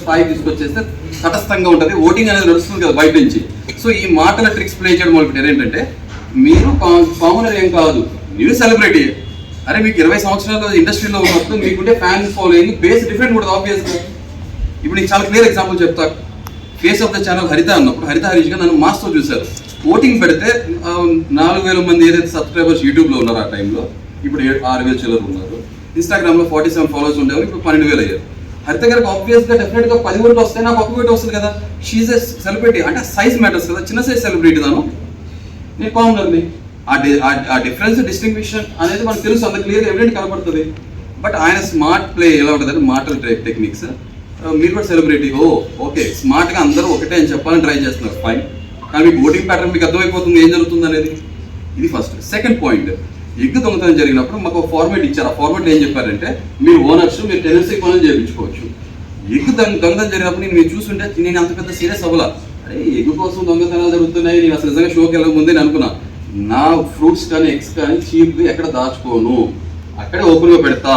స్థాయికి తీసుకొచ్చేస్తే తటస్థంగా ఉంటుంది, ఓటింగ్ అనేది నడుస్తుంది కదా బయట నుంచి. సో ఈ మాటల ట్రిక్స్ ప్లే చేయడం మొదలుపెట్టారు. ఏంటంటే మీరు కామనర్ ఏం కాదు, మీరు సెలబ్రిటీ. అరే మీకు 20 సంవత్సరాలు ఇండస్ట్రీలో ఉన్నప్పుడు మీకుంటే ఫ్యాన్ ఫాలోయింగ్ బేస్ డిఫరెంట్ కూడా ఆబ్వియస్గా. ఇప్పుడు నీకు చాలా క్లియర్ ఎగ్జాంపుల్ చెప్తా. ఫేస్ ఆఫ్ ద ఛానల్ హరిత అన్నప్పుడు హరిత హరీష్ గారు నన్ను మాస్తో చూశారు. ఓటింగ్ పెడితే 4,000 మంది ఏదైతే సబ్స్క్రైబర్స్ యూట్యూబ్లో ఉన్నారు ఆ టైంలో, ఇప్పుడు 6,000 చిల్లర ఉన్నారు. ఇన్స్టాగ్రామ్లో 47 ఫాలోవర్స్ ఉండేవారు, ఇప్పుడు 12,000 అయ్యారు. హరిత గారికి ఆబ్వియస్గా డెఫినెట్గా 10 ఓట్లు వస్తాయి, నాకు 1 ఓటు వస్తుంది కదా. షీఈ్ ఎ సెలబ్రిటీ, అంటే సైజ్ మ్యాటర్స్ కదా. చిన్న సైజ్ సెలబ్రిటీ దాను, నేను కామనర్ని. ఆ డిఫరెన్స్ డిస్టింగ్విషన్ అనేది మనకు తెలుసు, అంత క్లియర్ ఎవిడెంట్ కనపడుతుంది. బట్ ఆయన స్మార్ట్ ప్లే ఎలా ఉంటుందంటే మాటల టెక్నిక్స్. మీరు కూడా సెలబ్రిటీ, ఓకే స్మార్ట్గా అందరూ ఒకటే అని చెప్పాలని ట్రై చేస్తున్నారు, ఫైన్. కానీ మీకు ఓటింగ్ ప్యాటర్న్ మీకు అర్థమైపోతుంది ఏం జరుగుతుంది అనేది. ఇది ఫస్ట్. సెకండ్ పాయింట్, ఎగ్గు దొంగతనం జరిగినప్పుడు మాకు ఒక ఫార్మేట్ ఇచ్చారు. ఆ ఫార్మేట్ ఏం చెప్పారంటే మీరు ఓనర్స్, మీరు టెనెన్సీ పనులు చేయించుకోవచ్చు. ఎగ్గు దొంగతనం జరిగినప్పుడు నేను మీరు చూస్తుంటే నేను అంత పెద్ద సీరియస్ అవ్వాలా, అరే ఎగ్గు కోసం దొంగతనాలు జరుగుతున్నాయి, నేను అసలు నిజంగా షోకి వెళ్ళక ముందే నేను అనుకున్నా. నా ఫ్రూట్స్ కానీ ఎగ్స్ కానీ చీప్గా ఎక్కడ దాచుకోను, అక్కడే ఓపెన్గా పెడతా.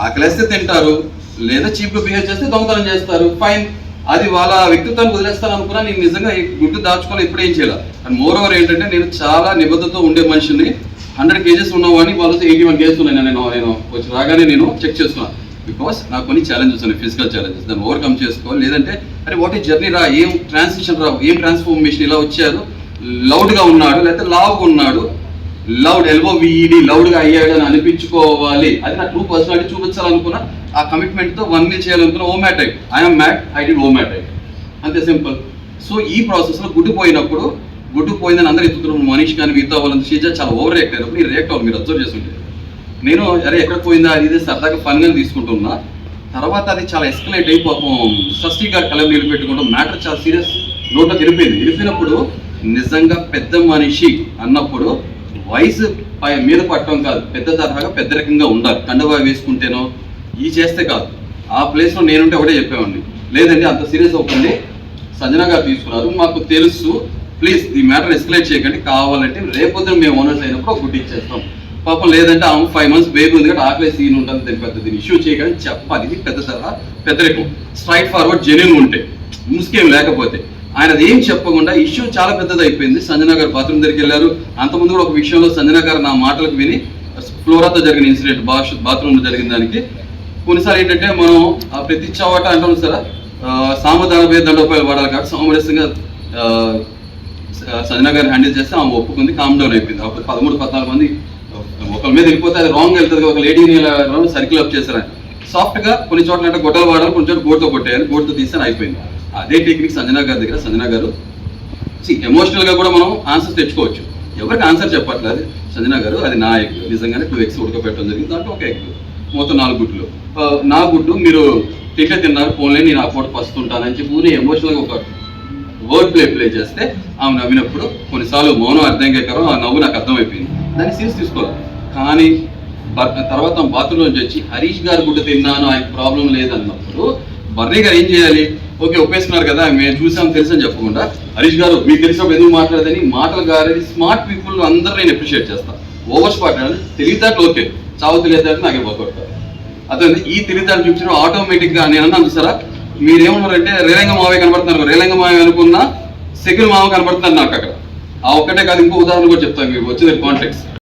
ఆకలేస్తే తింటారు, లేదా చీప్గా బిహేవ్ చేస్తే దొంగతనం చేస్తారు, ఫైన్. అది వాళ్ళ వ్యక్తిత్వాన్ని వదిలేస్తాను అనుకున్నా. నేను నిజంగా గుడ్డు దాచుకోవాలి, ఇప్పుడు ఏం చేయాలి. అండ్ మోర్ ఓవర్ ఏంటంటే నేను చాలా నిబద్ధతతో ఉండే మనిషిని. 100 కేజెస్ ఉన్నవాడిని, వాళ్ళతో 81 కేజెస్ ఉన్నాయి. నేను వచ్చి రాగానే నేను చెక్ చేస్తున్నాను. బికాస్ నాకు కొన్ని ఛాలెంజెస్ ఉన్నాయి, ఫిజికల్ ఛాలెంజెస్. దాన్ని ఓవర్కమ్ చేసుకోవాలి. లేదంటే అరే వాట్ ఈ జర్నీ రా, ఏం ట్రాన్సిషన్ రా, ఏం ట్రాన్స్ఫర్మేషన్, ఇలా వచ్చారు, లౌడ్గా ఉన్నాడు లేకపోతే లావుగా ఉన్నాడు, లౌడ్ LOVED లౌడ్గా అయ్యాడు అని అనిపించుకోవాలి. అది నా ట్రూ పర్సనాలిటీ చూపించాలనుకున్నా. ఆ కమిట్మెంట్తో 1 మీల్ చేయాలనుకున్నా. OMAD right, I'm mad, I did OMAD right, అంతే సింపుల్. సో ఈ ప్రాసెస్లో గుడ్డు పోయినప్పుడు, గుడ్డు పోయిందని అందరూ ఎత్తుతున్నారు. మనీష్ కానీ మిగతా వాళ్ళంతా షీజా చాలా ఓవర్ రియాక్ట్ అయినప్పుడు ఈ రియాక్ట్ అవ్వాలి. మీరు అబ్జర్వ్ చేస్తుంటే నేను అరే ఎక్కడ పోయిందా అది ఇది సరదాగా ఫన్గా తీసుకుంటున్నా. తర్వాత అది చాలా ఎస్కలేట్ అయ్యి పాపం షష్ఠీ గారు కలం నీళ్ళు పెట్టుకుంటాం. మ్యాటర్ చాలా సీరియస్ నోట్లోకి వెళ్ళిపోయినప్పుడు నిజంగా పెద్ద మనిషి అన్నప్పుడు వయసు మీద పట్టడం కాదు, పెద్ద తరహాగా పెద్ద రకంగా ఉండాలి. కండువా వేసుకుంటేనో ఈ చేస్తే కాదు. ఆ ప్లేస్లో నేనుంటే ఒకటే చెప్పేవాడిని, లేదండి అంత సీరియస్ అవ్వకండి, సంజన గారు తీసుకున్నారు, మాకు తెలుసు, ప్లీజ్ ఈ మ్యాటర్ ఎస్కలేట్ చేయకండి, కావాలంటే రేపొద్దున మేము ఓనర్స్ అయినప్పుడు ఒక గుడ్డు ఇచ్చేస్తాం. పాపం లేదంటే 5 months బేబీ ఉంది కాబట్టి ఆకలి సీన్ ఉంటుంది, దాని పెద్ద దీన్ని ఇష్యూ చేయగానే చెప్పాలి. ఇది పెద్ద తరహా పెద్దరికం. స్ట్రైట్ ఫార్వర్డ్ జెన్యూన్ ఉంటే, ముసుకేం లేకపోతే. ఆయన ఏం చెప్పకుండా ఇష్యూ చాలా పెద్దది అయిపోయింది. సంజన గారు బాత్రూమ్ దగ్గరికి వెళ్ళారు. అంతకుముందు కూడా ఒక విషయంలో సంజన గారు నా మాటలకు విని ఫ్లోరాతో జరిగిన ఇన్సిడెంట్, బాత్రూమ్లో జరిగిన దానికి కొన్నిసార్లు ఏంటంటే మనం ప్రతి చోట అంటాం సరే సామధాన పేరు దండోపాయాలు వాడాలి కాబట్టి సామరస్యంగా సంజన గారు హ్యాండిల్ చేస్తే ఆమె ఒప్పుకుంది, కామ్ డౌన్ అయిపోయింది. అప్పుడు 13-14 మంది ఒకరి మీద వెళ్ళిపోతే అది రాంగ్ వెళ్తుంది. ఒక లేడీని సర్కిల్ అప్ చేశారు. సాఫ్ట్గా కొన్ని చోట్ల అంటే గొడ్డలు వాడాలి, కొన్ని చోట్ల గోటుతో కొట్టేయాలి, గోటుతో తీస్తే అయిపోయింది. అదే టెక్నిక్ సంజన గారి దగ్గర. సంజన గారు ఎమోషనల్గా కూడా మనం ఆన్సర్ తెచ్చుకోవచ్చు. ఎవరికి ఆన్సర్ చెప్పట్లేదు సంజన గారు, అది నా ఎగ్, నిజంగానే 2 eggs ఉడకపెట్టడం జరిగింది, దాంట్లో ఒక ఎగ్, మొత్తం 4 గుడ్లు. నా గుడ్డు మీరు తిన్నారు, ఫోన్లే నేను ఆ పూట పస్తుంటానని చెప్పి ఎమోషనల్గా ఒక వర్డ్ ప్లే చేస్తే ఆమె నవ్వినప్పుడు కొన్నిసార్లు మౌనం అర్థం కాకరం, ఆ నవ్వు నాకు అర్థమైపోయింది. దాన్ని సీరియస్ తీసుకోవాలి. కానీ తర్వాత బాత్రూమ్ నుంచి వచ్చి హరీష్ గారు గుడ్డు తిన్నాను, ఆయనకు ప్రాబ్లం లేదన్నప్పుడు బర్నీ గారు ఏం చేయాలి? ఓకే ఒప్పేసుకున్నారు కదా, మేము చూసాం తెలుసు అని చెప్పకుండా హరీష్ గారు మీకు తెలిసినప్పుడు ఎందుకు మాట్లాడదని మాటలు గారి స్మార్ట్ పీపుల్ అందరూ నేను అప్రిషియేట్ చేస్తాను. ఓవర్ స్మార్ట్ తెలివితేటలు ఓకే, చావు తెలియదు నాకే పోగొడతారు. అదే ఈ తెలివితేటలు చూపించడం ఆటోమేటిక్గా నేను అన్నాను చూసారా, మీరేమన్నారంటే రేలంగ మావే కనబడుతున్నారు, రేలంగ మావే అనుకున్నా సెకిల్ మావ కనబడుతున్నారు నాకు అక్కడ. ఆ ఒక్కటే కాదు, ఇంకో ఉదాహరణ కూడా చెప్తాను మీకు వచ్చిన కాంటెక్స్ట్.